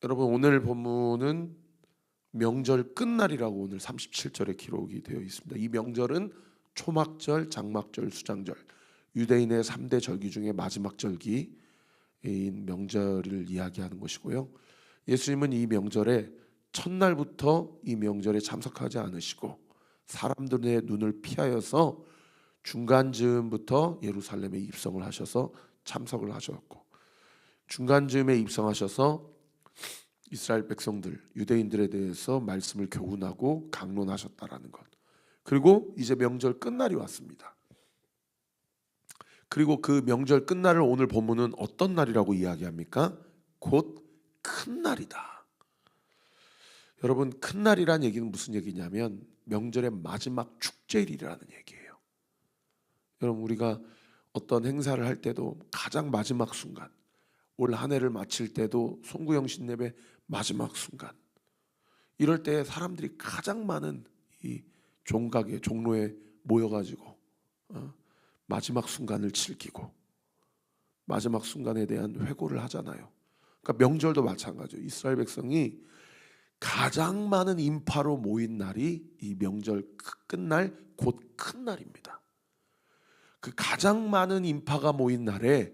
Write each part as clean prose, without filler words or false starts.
여러분, 오늘 본문은 명절 끝날이라고 오늘 37절에 기록이 되어 있습니다. 이 명절은 초막절, 장막절, 수장절, 유대인의 3대 절기 중에 마지막 절기인 명절을 이야기하는 것이고요. 예수님은 이 명절에 첫날부터 이 명절에 참석하지 않으시고 사람들의 눈을 피하여서 중간쯤부터 예루살렘에 입성을 하셔서 참석을 하셨고, 중간쯤에 입성하셔서 이스라엘 백성들, 유대인들에 대해서 말씀을 교훈하고 강론하셨다라는 것. 그리고 이제 명절 끝날이 왔습니다. 그리고 그 명절 끝날을 오늘 본문은 어떤 날이라고 이야기합니까? 곧 큰 날이다. 여러분, 큰 날이란 얘기는 무슨 얘기냐면 명절의 마지막 축제일이라는 얘기예요. 여러분, 우리가 어떤 행사를 할 때도 가장 마지막 순간, 올 한 해를 마칠 때도 송구영 신예배 마지막 순간, 이럴 때 사람들이 가장 많은 이 종각에 종로에 모여가지고 마지막 순간을 즐기고 마지막 순간에 대한 회고를 하잖아요. 그러니까 명절도 마찬가지예요. 이스라엘 백성이 가장 많은 인파로 모인 날이 이 명절 끝날 곧 큰 날입니다. 그 가장 많은 인파가 모인 날에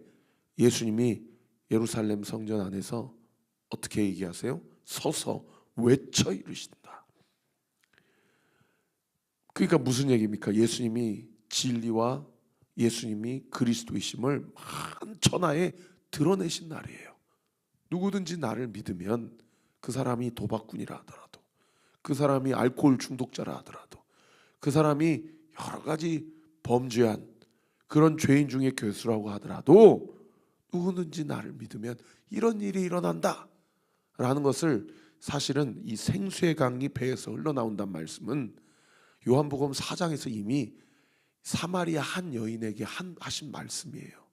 예수님이 예루살렘 성전 안에서 어떻게 얘기하세요? 서서 외쳐 이르신다. 그러니까 무슨 얘기입니까? 예수님이 진리와 예수님이 그리스도이심을 만천하에 드러내신 날이에요. 누구든지 나를 믿으면 그 사람이 도박꾼이라 하더라도, 그 사람이 알코올 중독자라 하더라도, 그 사람이 여러 가지 범죄한 그런 죄인 중에 괴수라고 하더라도 누구든지 나를 믿으면 이런 일이 일어난다 라는 것을, 사실은 이 생수의 강이 배에서 흘러나온다는 말씀은 요한복음 4장에서 이미 사마리아 한 여인에게 하신 말씀이에요.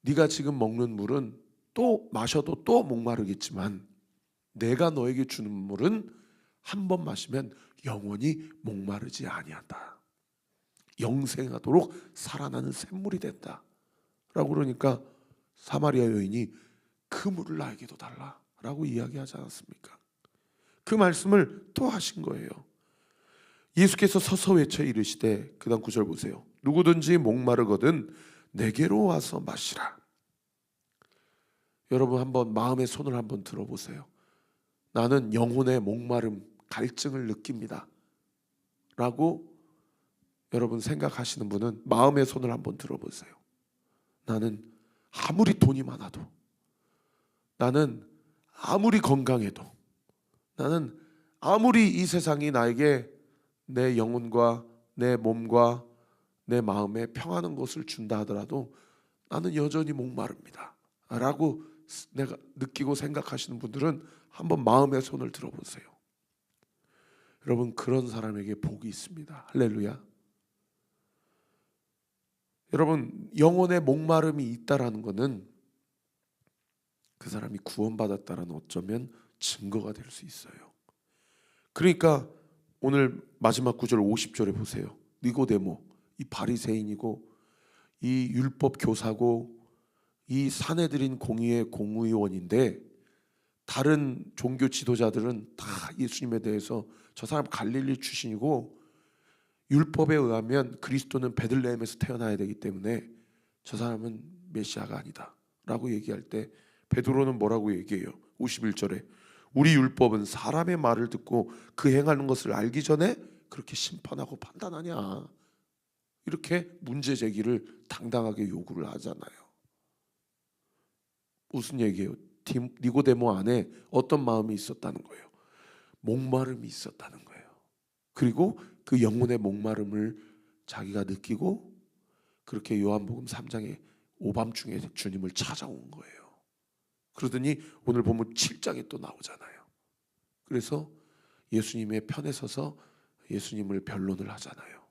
네가 지금 먹는 물은 또 마셔도 또 목마르겠지만 내가 너에게 주는 물은 한 번 마시면 영원히 목마르지 아니한다. 영생하도록 살아나는 샘물이 된다 라고. 그러니까 사마리아 여인이 그 물을 나에게도 달라 라고 이야기하지 않았습니까? 그 말씀을 또 하신 거예요. 예수께서 서서 외쳐 이르시되, 그 다음 9절 보세요. 누구든지 목마르거든 내게로 와서 마시라. 여러분, 한번 마음의 손을 한번 들어보세요. 나는 영혼의 목마름, 갈증을 느낍니다 라고 여러분 생각하시는 분은 마음의 손을 한번 들어보세요. 나는 아무리 돈이 많아도, 나는 아무리 건강해도, 나는 아무리 이 세상이 나에게 내 영혼과 내 몸과 내 마음에 평안한 것을 준다 하더라도 나는 여전히 목마릅니다 라고 내가 느끼고 생각하시는 분들은 한번 마음의 손을 들어보세요. 여러분, 그런 사람에게 복이 있습니다. 할렐루야. 여러분, 영혼의 목마름이 있다라는 것은 그 사람이 구원받았다라는 어쩌면 증거가 될 수 있어요. 그러니까 오늘 마지막 구절 50절에 보세요. 니고데모, 이 바리새인이고 이 율법 교사고 이 사내들인 공의의 공의원인데, 다른 종교 지도자들은 다 예수님에 대해서 저 사람 갈릴리 출신이고 율법에 의하면 그리스도는 베들레헴에서 태어나야 되기 때문에 저 사람은 메시아가 아니다 라고 얘기할 때 베드로는 뭐라고 얘기해요? 51절에 우리 율법은 사람의 말을 듣고 그 행하는 것을 알기 전에 그렇게 심판하고 판단하냐, 이렇게 문제 제기를 당당하게 요구를 하잖아요. 무슨 얘기예요? 니고데모 안에 어떤 마음이 있었다는 거예요? 목마름이 있었다는 거예요. 그리고 그 영혼의 목마름을 자기가 느끼고 그렇게 요한복음 3장에 오밤중에 주님을 찾아온 거예요. 그러더니 오늘 보면 7장에 또 나오잖아요. 그래서 예수님의 편에 서서 예수님을 변론을 하잖아요.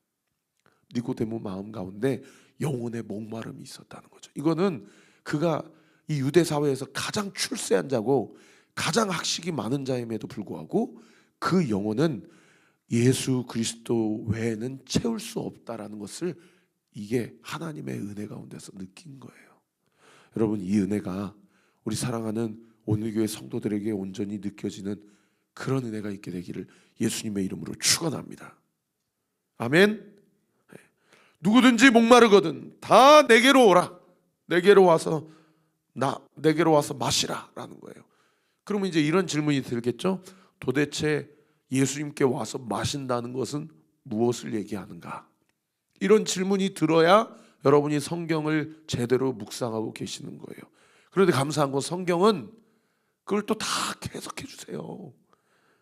니고데모 마음 가운데 영혼의 목마름이 있었다는 거죠. 이거는 그가 이 유대 사회에서 가장 출세한 자고 가장 학식이 많은 자임에도 불구하고 그 영혼은 예수 그리스도 외에는 채울 수 없다라는 것을, 이게 하나님의 은혜 가운데서 느낀 거예요. 여러분, 이 은혜가 우리 사랑하는 오늘 교회 성도들에게 온전히 느껴지는 그런 은혜가 있게 되기를 예수님의 이름으로 축원합니다. 아멘. 누구든지 목마르거든 다 내게로 오라. 내게로 와서 마시라라는 거예요. 그러면 이제 이런 질문이 들겠죠. 도대체 예수님께 와서 마신다는 것은 무엇을 얘기하는가? 이런 질문이 들어야 여러분이 성경을 제대로 묵상하고 계시는 거예요. 그런데 감사한 건 성경은 그걸 또 다 해석해 주세요.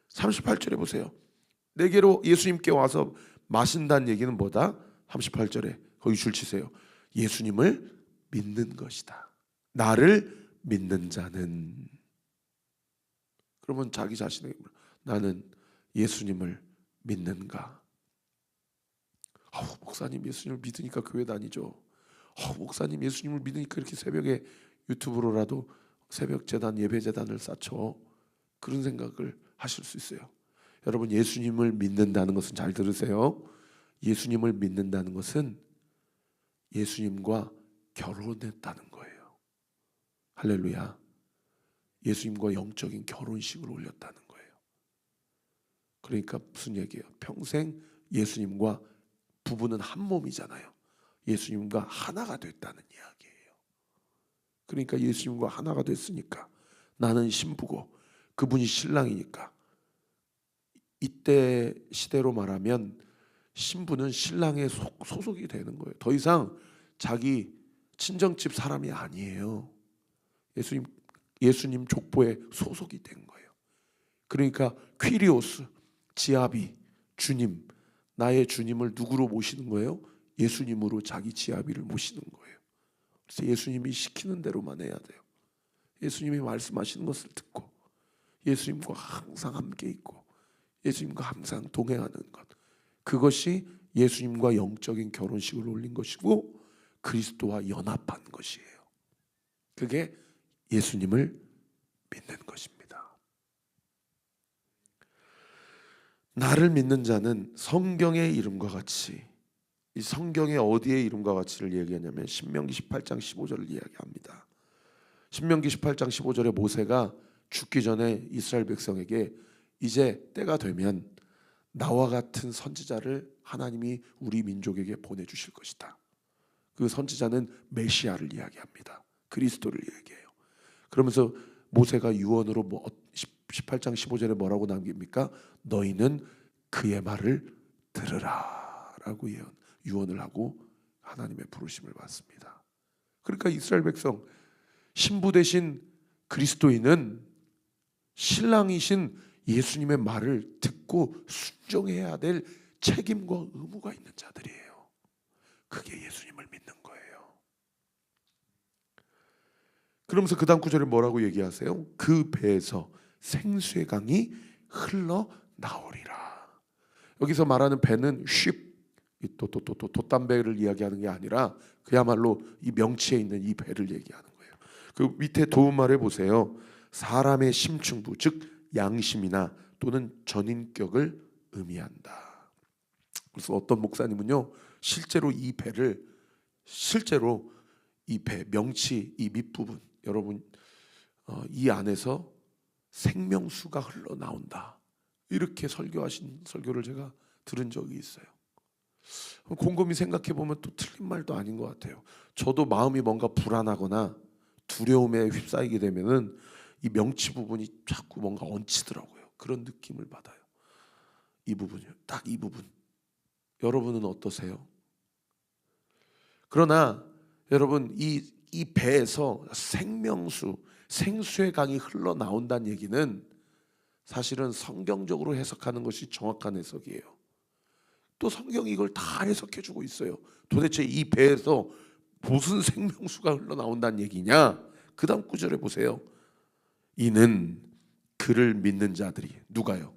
38절에 보세요. 내게로 예수님께 와서 마신다는 얘기는 뭐다? 38절에 거기 줄 치세요. 예수님을 믿는 것이다. 나를 믿는 자는. 그러면 자기 자신에게 나는 예수님을 믿는가? 목사님 예수님을 믿으니까 교회 다니죠. 목사님 예수님을 믿으니까 이렇게 새벽에 유튜브로라도 새벽 재단 예배 재단을 쌓죠. 그런 생각을 하실 수 있어요. 여러분 예수님을 믿는다는 것은 잘 들으세요. 예수님을 믿는다는 것은 예수님과 결혼했다는 거예요. 할렐루야. 예수님과 영적인 결혼식을 올렸다는 거예요. 그러니까 무슨 얘기예요? 평생 예수님과 부부는 한 몸이잖아요. 예수님과 하나가 됐다는 이야기예요. 그러니까 예수님과 하나가 됐으니까 나는 신부고 그분이 신랑이니까 이때 시대로 말하면 신부는 신랑의 소속이 되는 거예요. 더 이상 자기 친정집 사람이 아니에요. 예수님 족보에 소속이 된 거예요. 그러니까 퀴리오스, 지아비, 주님, 나의 주님을 누구로 모시는 거예요? 예수님으로 자기 지아비를 모시는 거예요. 그래서 예수님이 시키는 대로만 해야 돼요. 예수님이 말씀하시는 것을 듣고 예수님과 항상 함께 있고 예수님과 항상 동행하는 것, 그것이 예수님과 영적인 결혼식을 올린 것이고 그리스도와 연합한 것이에요. 그게 예수님을 믿는 것입니다. 나를 믿는 자는 성경의 이름과 같이, 이 성경의 어디의 이름과 같이를 얘기하냐면 신명기 18장 15절을 이야기합니다. 신명기 18장 15절에 모세가 죽기 전에 이스라엘 백성에게 이제 때가 되면 나와 같은 선지자를 하나님이 우리 민족에게 보내주실 것이다. 그 선지자는 메시아를 이야기합니다. 그리스도를 이야기해요. 그러면서 모세가 유언으로 18장 15절에 뭐라고 남깁니까? 너희는 그의 말을 들으라 라고 유언을 하고 하나님의 부르심을 받습니다. 그러니까 이스라엘 백성, 신부 대신 그리스도인은 신랑이신 예수님의 말을 듣고 순종해야 될 책임과 의무가 있는 자들이에요. 그게 예수님을 믿는 거예요. 그러면서 그 다음 구절에 뭐라고 얘기하세요? 그 배에서 생수의 강이 흘러나오리라. 여기서 말하는 배는 돛담배를 이야기하는 게 아니라 그야말로 이 명치에 있는 이 배를 얘기하는 거예요. 그 밑에 도움말에 보세요. 사람의 심층부, 즉 양심이나 또는 전인격을 의미한다. 그래서 어떤 목사님은요, 실제로 이 배 명치 이 밑부분, 여러분 이 안에서 생명수가 흘러나온다, 이렇게 설교하신 설교를 제가 들은 적이 있어요. 곰곰이 생각해 보면 또 틀린 말도 아닌 것 같아요. 저도 마음이 뭔가 불안하거나 두려움에 휩싸이게 되면은 이 명치 부분이 자꾸 뭔가 얹히더라고요. 그런 느낌을 받아요. 이 부분이요, 딱 이 부분. 여러분은 어떠세요? 그러나 여러분 이 배에서 생수의 강이 흘러나온다는 얘기는 사실은 성경적으로 해석하는 것이 정확한 해석이에요. 또 성경이 이걸 다 해석해주고 있어요. 도대체 이 배에서 무슨 생명수가 흘러나온다는 얘기냐? 그 다음 구절에 보세요. 이는 그를 믿는 자들이, 누가요?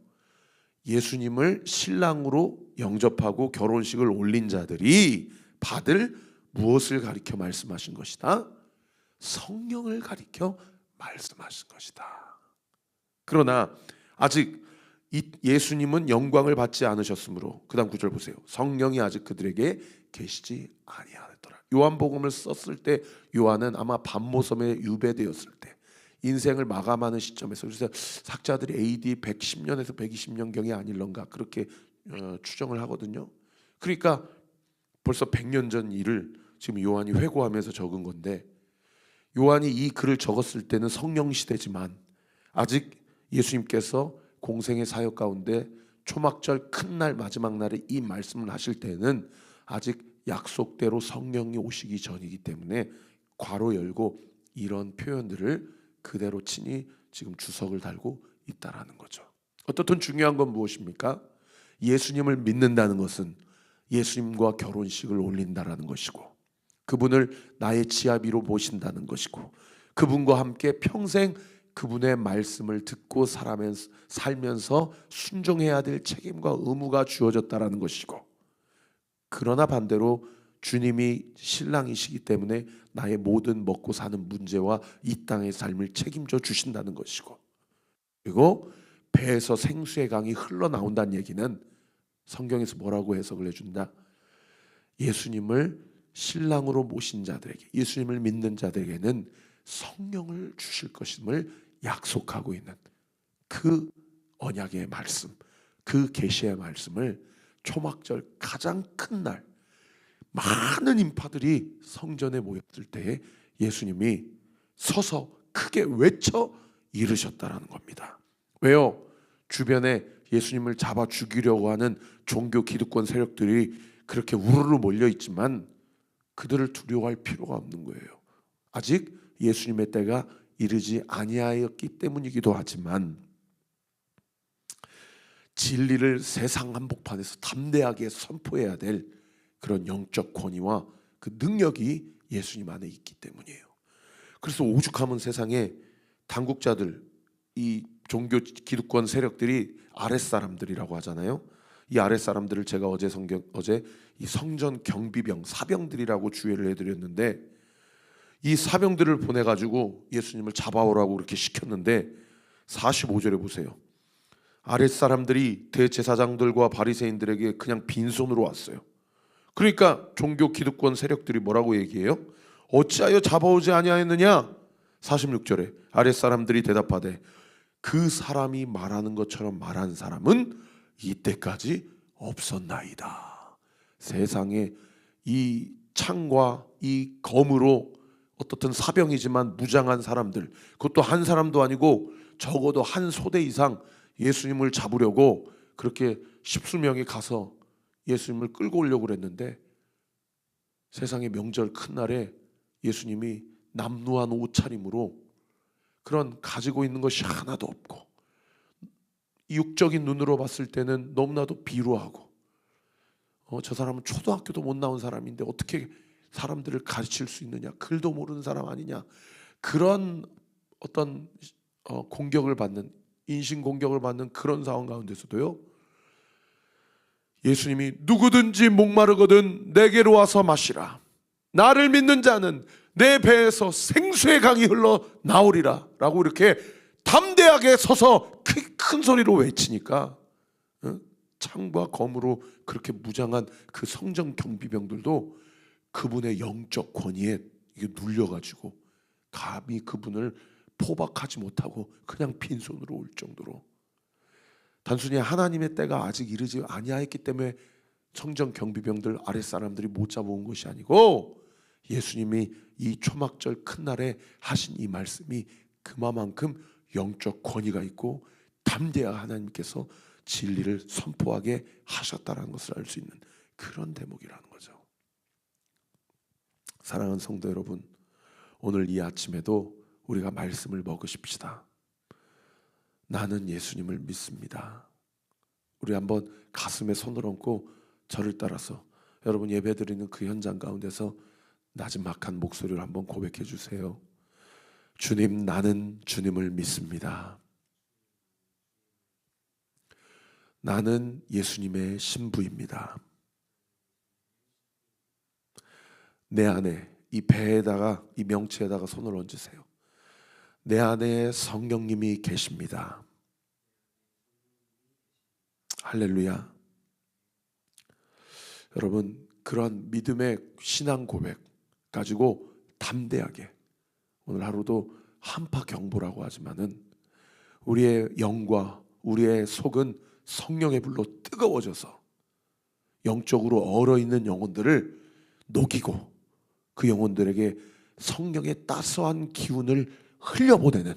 예수님을 신랑으로 영접하고 결혼식을 올린 자들이 받을 무엇을 가리켜 말씀하신 것이다? 성령을 가리켜 말씀하신 것이다. 그러나 아직 예수님은 영광을 받지 않으셨으므로, 그 다음 구절 보세요. 성령이 아직 그들에게 계시지 아니하더라. 요한복음을 썼을 때 요한은 아마 반모섬에 유배되었을 때, 인생을 마감하는 시점에서, 그래서 학자들이 AD 110년에서 120년경이 아닐런가 그렇게 추정을 하거든요. 그러니까 벌써 100년 전 일을 지금 요한이 회고하면서 적은 건데, 요한이 이 글을 적었을 때는 성령 시대지만 아직 예수님께서 공생의 사역 가운데 초막절 큰 날 마지막 날에 이 말씀을 하실 때는 아직 약속대로 성령이 오시기 전이기 때문에 괄호 열고 이런 표현들을 그대로 친히 지금 주석을 달고 있다라는 거죠. 어떻든 중요한 건 무엇입니까? 예수님을 믿는다는 것은 예수님과 결혼식을 올린다라는 것이고, 그분을 나의 지아비로 모신다는 것이고, 그분과 함께 평생 그분의 말씀을 듣고 살면서 순종해야 될 책임과 의무가 주어졌다라는 것이고, 그러나 반대로 주님이 신랑이시기 때문에 나의 모든 먹고 사는 문제와 이 땅의 삶을 책임져 주신다는 것이고, 그리고 배에서 생수의 강이 흘러나온다는 얘기는 성경에서 뭐라고 해석을 해준다? 예수님을 신랑으로 모신 자들에게, 예수님을 믿는 자들에게는 성령을 주실 것임을 약속하고 있는 그 언약의 말씀, 그 계시의 말씀을 초막절 가장 큰 날 많은 인파들이 성전에 모였을 때에 예수님이 서서 크게 외쳐 이르셨다라는 겁니다. 왜요? 주변에 예수님을 잡아 죽이려고 하는 종교 기득권 세력들이 그렇게 우르르 몰려 있지만 그들을 두려워할 필요가 없는 거예요. 아직 예수님의 때가 이르지 아니하였기 때문이기도 하지만, 진리를 세상 한복판에서 담대하게 선포해야 될 그런 영적 권위와 그 능력이 예수님 안에 있기 때문이에요. 그래서 오죽하면 세상에 당국자들, 이 종교 기득권 세력들이 아랫사람들이라고 하잖아요. 이 아랫사람들을 제가 어제 이 성전 경비병, 사병들이라고 주의를 해드렸는데, 이 사병들을 보내가지고 예수님을 잡아오라고 그렇게 시켰는데 45절에 보세요. 아랫사람들이 대제사장들과 바리새인들에게 그냥 빈손으로 왔어요. 그러니까 종교 기득권 세력들이 뭐라고 얘기해요? 어찌하여 잡아오지 아니하였느냐? 46절에 아랫사람들이 대답하되 그 사람이 말하는 것처럼 말한 사람은 이때까지 없었나이다. 세상에 이 창과 이 검으로 어떻든 사병이지만 무장한 사람들, 그것도 한 사람도 아니고 적어도 한 소대 이상 예수님을 잡으려고 그렇게 십수명이 가서 예수님을 끌고 오려고 그랬는데, 세상의 명절 큰 날에 예수님이 남루한 옷차림으로 그런 가지고 있는 것이 하나도 없고, 육적인 눈으로 봤을 때는 너무나도 비루하고, 저 사람은 초등학교도 못 나온 사람인데 어떻게 사람들을 가르칠 수 있느냐, 글도 모르는 사람 아니냐, 그런 어떤 공격을 받는, 인신 공격을 받는 그런 상황 가운데서도요, 예수님이 누구든지 목마르거든 내게로 와서 마시라, 나를 믿는 자는 내 배에서 생수의 강이 흘러 나오리라 라고 이렇게 담대하게 서서 큰 소리로 외치니까 창과 검으로 그렇게 무장한 그 성전 경비병들도 그분의 영적 권위에 이게 눌려가지고 감히 그분을 포박하지 못하고 그냥 빈손으로 올 정도로, 단순히 하나님의 때가 아직 이르지 아니하였기 때문에 성전 경비병들 아랫사람들이 못 잡아온 것이 아니고, 예수님이 이 초막절 큰 날에 하신 이 말씀이 그만큼 영적 권위가 있고 담대한 하나님께서 진리를 선포하게 하셨다는 것을 알 수 있는 그런 대목이라는 거죠. 사랑하는 성도 여러분, 오늘 이 아침에도 우리가 말씀을 먹으십시다. 나는 예수님을 믿습니다. 우리 한번 가슴에 손을 얹고 저를 따라서 여러분 예배드리는 그 현장 가운데서 나지막한 목소리로 한번 고백해 주세요. 주님, 나는 주님을 믿습니다. 나는 예수님의 신부입니다. 내 안에 이 배에다가, 이 명체에다가 손을 얹으세요. 내 안에 성령님이 계십니다. 할렐루야. 여러분, 그러한 믿음의 신앙 고백 가지고 담대하게 오늘 하루도 한파 경보라고 하지만은 우리의 영과 우리의 속은 성령의 불로 뜨거워져서 영적으로 얼어있는 영혼들을 녹이고 그 영혼들에게 성령의 따스한 기운을 흘려보내는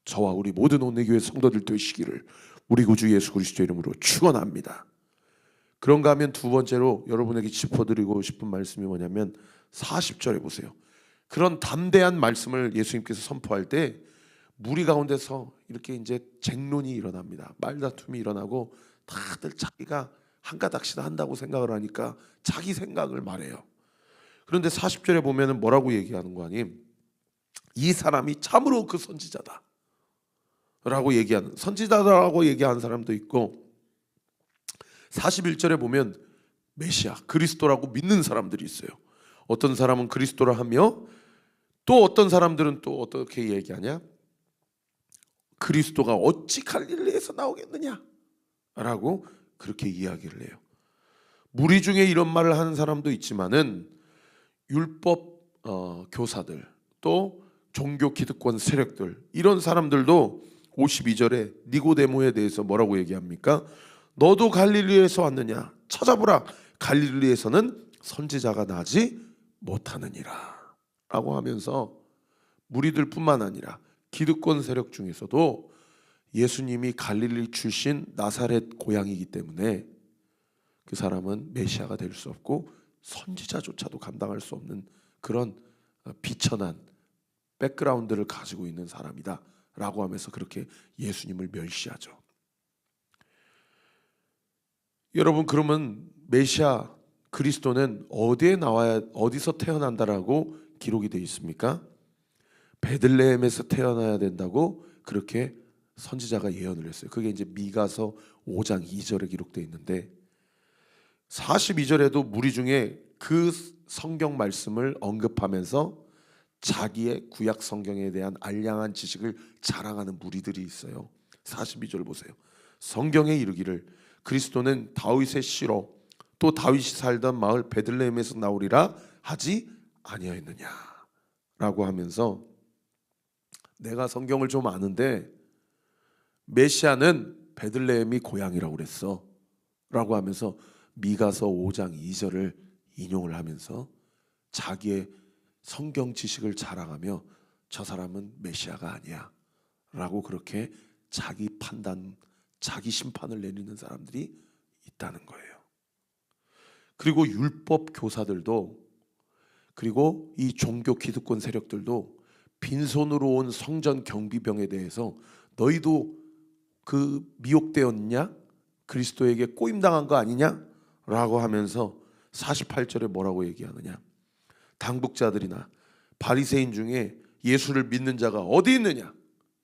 저와 우리 모든 온내교회 성도들 되시기를 우리 구주 예수 그리스도 이름으로 축원합니다. 그런가 하면 두 번째로 여러분에게 짚어드리고 싶은 말씀이 뭐냐면 40절에 보세요. 그런 담대한 말씀을 예수님께서 선포할 때 무리 가운데서 이렇게 이제 쟁론이 일어납니다. 말다툼이 일어나고 다들 자기가 한 가닥씩 한다고 생각을 하니까 자기 생각을 말해요. 그런데 40절에 보면은 뭐라고 얘기하는 거 아니? 이 사람이 참으로 그 선지자다 라고 얘기하는, 선지자라고 얘기하는 사람도 있고 41절에 보면 메시아 그리스도라고 믿는 사람들이 있어요. 어떤 사람은 그리스도라 하며 또 어떤 사람들은 또 어떻게 얘기하냐? 그리스도가 어찌 갈릴리에서 나오겠느냐 라고 그렇게 이야기를 해요. 무리 중에 이런 말을 하는 사람도 있지만은 율법 교사들 또 종교 기득권 세력들 이런 사람들도 52절에 니고데모에 대해서 뭐라고 얘기합니까? 너도 갈릴리에서 왔느냐? 찾아보라. 갈릴리에서는 선지자가 나지 못하느니라 라고 하면서 무리들뿐만 아니라 기득권 세력 중에서도 예수님이 갈릴리 출신 나사렛 고향이기 때문에 그 사람은 메시아가 될 수 없고 선지자조차도 감당할 수 없는 그런 비천한 백그라운드를 가지고 있는 사람이다 라고 하면서 그렇게 예수님을 멸시하죠. 여러분, 그러면 메시아 그리스도는 어디에 나와야, 어디서 태어난다라고 기록이 되어 있습니까? 베들레헴에서 태어나야 된다고 그렇게 선지자가 예언을 했어요. 그게 이제 미가서 5장 2절에 기록되어 있는데 42절에도 무리 중에 그 성경 말씀을 언급하면서 자기의 구약 성경에 대한 알량한 지식을 자랑하는 무리들이 있어요. 42절 보세요. 성경에 이르기를 그리스도는 다윗의 씨로 또 다윗이 살던 마을 베들레헴에서 나오리라 하지 아니하였느냐 라고 하면서 내가 성경을 좀 아는데 메시아는 베들레헴이 고향이라고 그랬어 라고 하면서 미가서 5장 2절을 인용을 하면서 자기의 성경 지식을 자랑하며 저 사람은 메시아가 아니야 라고 그렇게 자기 판단, 자기 심판을 내리는 사람들이 있다는 거예요. 그리고 율법 교사들도 그리고 이 종교 기득권 세력들도 빈손으로 온 성전 경비병에 대해서 너희도 그 미혹되었냐? 그리스도에게 꼬임당한 거 아니냐? 라고 하면서 48절에 뭐라고 얘기하느냐? 당국자들이나 바리새인 중에 예수를 믿는 자가 어디 있느냐?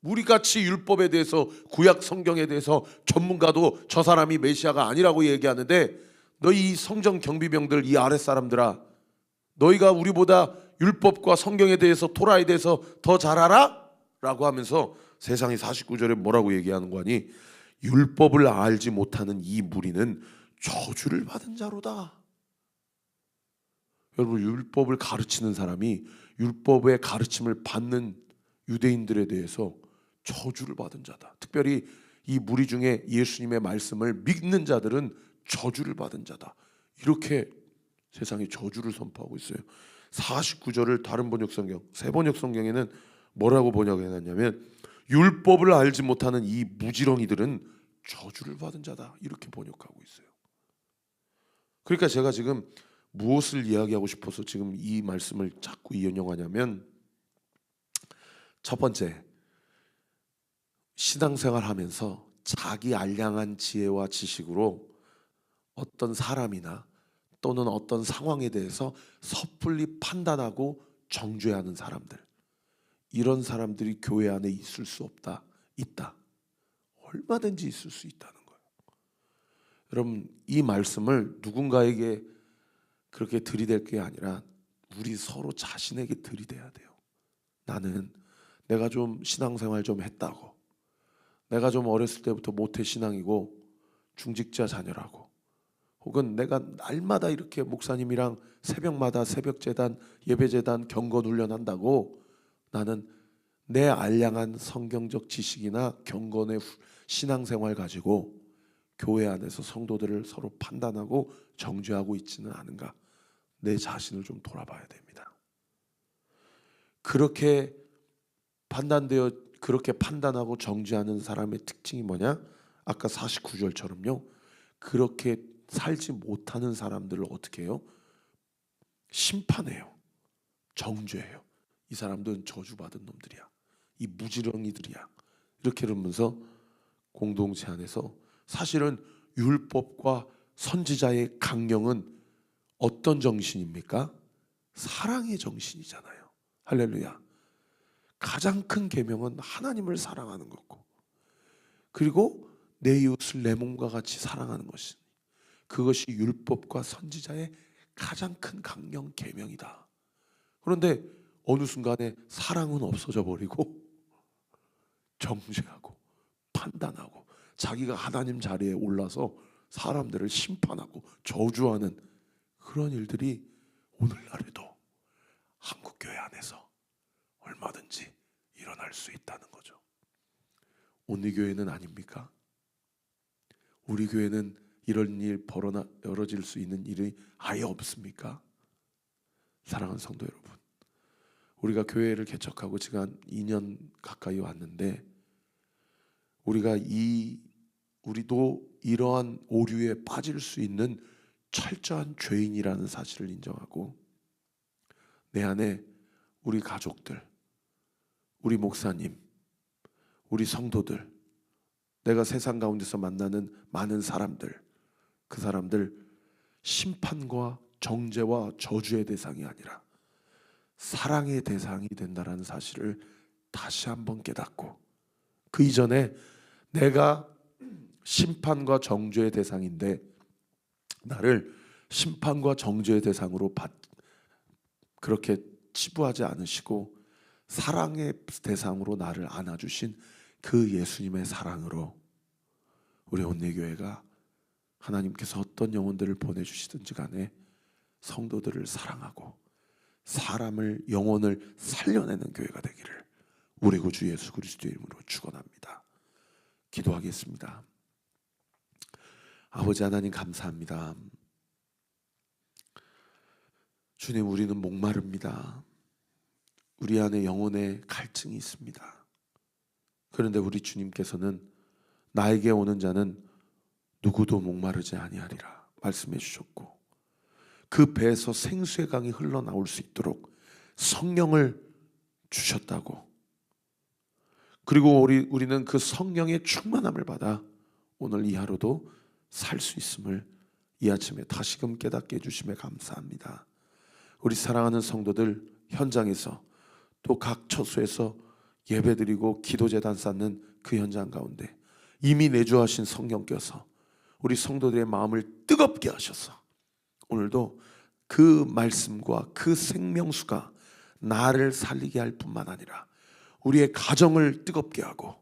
우리같이 율법에 대해서 구약 성경에 대해서 전문가도 저 사람이 메시아가 아니라고 얘기하는데 너희 이 성전 경비병들 이 아랫사람들아 너희가 우리보다 율법과 성경에 대해서 토라에 대해서 더 잘 알아? 라고 하면서 세상이 49절에 뭐라고 얘기하는 거니? 율법을 알지 못하는 이 무리는 저주를 받은 자로다. 여러분, 율법을 가르치는 사람이 율법의 가르침을 받는 유대인들에 대해서 저주를 받은 자다. 특별히 이 무리 중에 예수님의 말씀을 믿는 자들은 저주를 받은 자다. 이렇게 세상에 저주를 선포하고 있어요. 49절을 다른 번역 성경, 새 번역 성경에는 뭐라고 번역해놨냐면 율법을 알지 못하는 이 무지렁이들은 저주를 받은 자다. 이렇게 번역하고 있어요. 그러니까 제가 지금 무엇을 이야기하고 싶어서 지금 이 말씀을 자꾸 인용하냐면 첫 번째, 신앙생활 하면서 자기 알량한 지혜와 지식으로 어떤 사람이나 또는 어떤 상황에 대해서 섣불리 판단하고 정죄하는 사람들, 이런 사람들이 교회 안에 있을 수 없다. 있다. 얼마든지 있을 수 있다는 거예요. 여러분, 이 말씀을 누군가에게 그렇게 들이댈 게 아니라 우리 서로 자신에게 들이대야 돼요. 나는 내가 좀 신앙생활 좀 했다고, 내가 좀 어렸을 때부터 모태 신앙이고 중직자 자녀라고, 혹은 내가 날마다 이렇게 목사님이랑 새벽마다 새벽재단, 예배재단 경건 훈련한다고 나는 내 알량한 성경적 지식이나 경건의 신앙생활 가지고 교회 안에서 성도들을 서로 판단하고 정죄하고 있지는 않은가? 내 자신을 좀 돌아봐야 됩니다. 그렇게 판단하고 정죄하는 사람의 특징이 뭐냐? 아까 49절처럼요. 그렇게 살지 못하는 사람들을 어떻게 해요? 심판해요. 정죄해요. 이 사람들은 저주받은 놈들이야. 이 무지렁이들이야. 이렇게 이러면서 공동체 안에서 사실은 율법과 선지자의 강령은 어떤 정신입니까? 사랑의 정신이잖아요. 할렐루야. 가장 큰 계명은 하나님을 사랑하는 거고, 그리고 내 이웃을 내 몸과 같이 사랑하는 것이, 그것이 율법과 선지자의 가장 큰 강령 계명이다. 그런데 어느 순간에 사랑은 없어져 버리고 정죄하고 판단하고 자기가 하나님 자리에 올라서 사람들을 심판하고 저주하는 그런 일들이 오늘날에도 한국교회 안에서 얼마든지 일어날 수 있다는 거죠. 온리교회는 아닙니까? 우리 교회는 이런 일 벌어질 수 있는 일이 아예 없습니까? 사랑하는 성도 여러분, 우리가 교회를 개척하고 지금 한 2년 가까이 왔는데 우리도 이러한 오류에 빠질 수 있는 철저한 죄인이라는 사실을 인정하고, 내 안에 우리 가족들, 우리 목사님, 우리 성도들, 내가 세상 가운데서 만나는 많은 사람들, 그 사람들 심판과 정죄와 저주의 대상이 아니라 사랑의 대상이 된다는 사실을 다시 한번 깨닫고, 그 이전에 내가 심판과 정죄의 대상인데 나를 심판과 정죄의 대상으로 그렇게 치부하지 않으시고 사랑의 대상으로 나를 안아주신 그 예수님의 사랑으로 우리 온리교회가 하나님께서 어떤 영혼들을 보내주시든지 간에 성도들을 사랑하고 사람을, 영혼을 살려내는 교회가 되기를 우리 구주 예수 그리스도의 이름으로 축원합니다. 기도하겠습니다. 아버지 하나님 감사합니다. 주님, 우리는 목마릅니다. 우리 안에 영혼의 갈증이 있습니다. 그런데 우리 주님께서는 나에게 오는 자는 누구도 목마르지 아니하리라 말씀해 주셨고, 그 배에서 생수의 강이 흘러나올 수 있도록 성령을 주셨다고, 그리고 우리는 그 성령의 충만함을 받아 오늘 이 하루도 살 수 있음을 이 아침에 다시금 깨닫게 해주심에 감사합니다. 우리 사랑하는 성도들 현장에서 또 각 처소에서 예배드리고 기도제단 쌓는 그 현장 가운데 이미 내주하신 성령께서 우리 성도들의 마음을 뜨겁게 하셔서 오늘도 그 말씀과 그 생명수가 나를 살리게 할 뿐만 아니라 우리의 가정을 뜨겁게 하고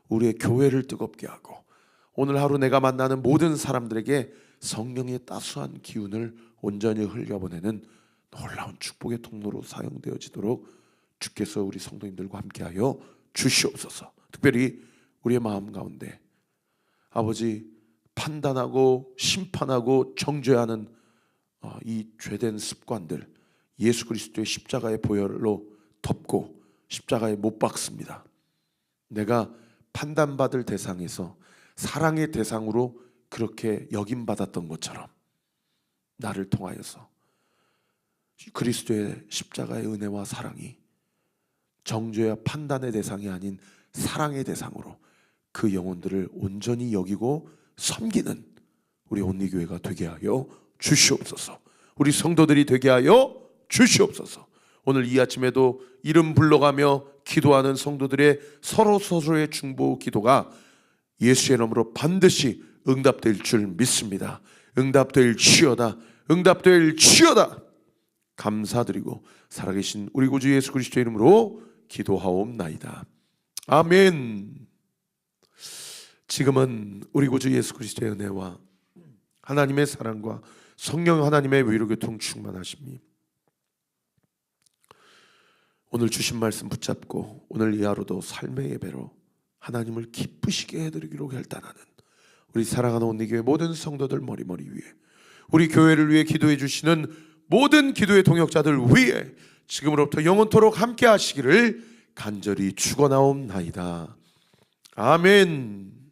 우리의 교회를 뜨겁게 하고 오늘 하루 내가 만나는 모든 사람들에게 성령의 따스한 기운을 온전히 흘려보내는 놀라운 축복의 통로로 사용되어지도록 주께서 우리 성도님들과 함께하여 주시옵소서. 특별히 우리의 마음 가운데 아버지 판단하고 심판하고 정죄하는 이 죄된 습관들 예수 그리스도의 십자가의 보혈로 덮고 십자가에 못 박습니다. 내가 판단받을 대상에서 사랑의 대상으로 그렇게 여김받았던 것처럼 나를 통하여서 그리스도의 십자가의 은혜와 사랑이 정죄와 판단의 대상이 아닌 사랑의 대상으로 그 영혼들을 온전히 여기고 섬기는 우리 온리교회가 되게 하여 주시옵소서. 우리 성도들이 되게 하여 주시옵소서. 오늘 이 아침에도 이름 불러가며 기도하는 성도들의 서로의 중보 기도가 예수의 이름으로 반드시 응답될 줄 믿습니다. 응답될지어다. 응답될지어다. 감사드리고 살아계신 우리 구주 예수 그리스도의 이름으로 기도하옵나이다. 아멘. 지금은 우리 구주 예수 그리스도의 은혜와 하나님의 사랑과 성령 하나님의 위로 교통 충만하심이 오늘 주신 말씀 붙잡고 오늘 이 하루도 삶의 예배로 하나님을 기쁘시게 해드리기로 결단하는 우리 사랑하는 온리교회 모든 성도들 머리머리 위에, 우리 교회를 위해 기도해 주시는 모든 기도의 동역자들 위해 지금으로부터 영원토록 함께 하시기를 간절히 축원하옵나이다. 아멘.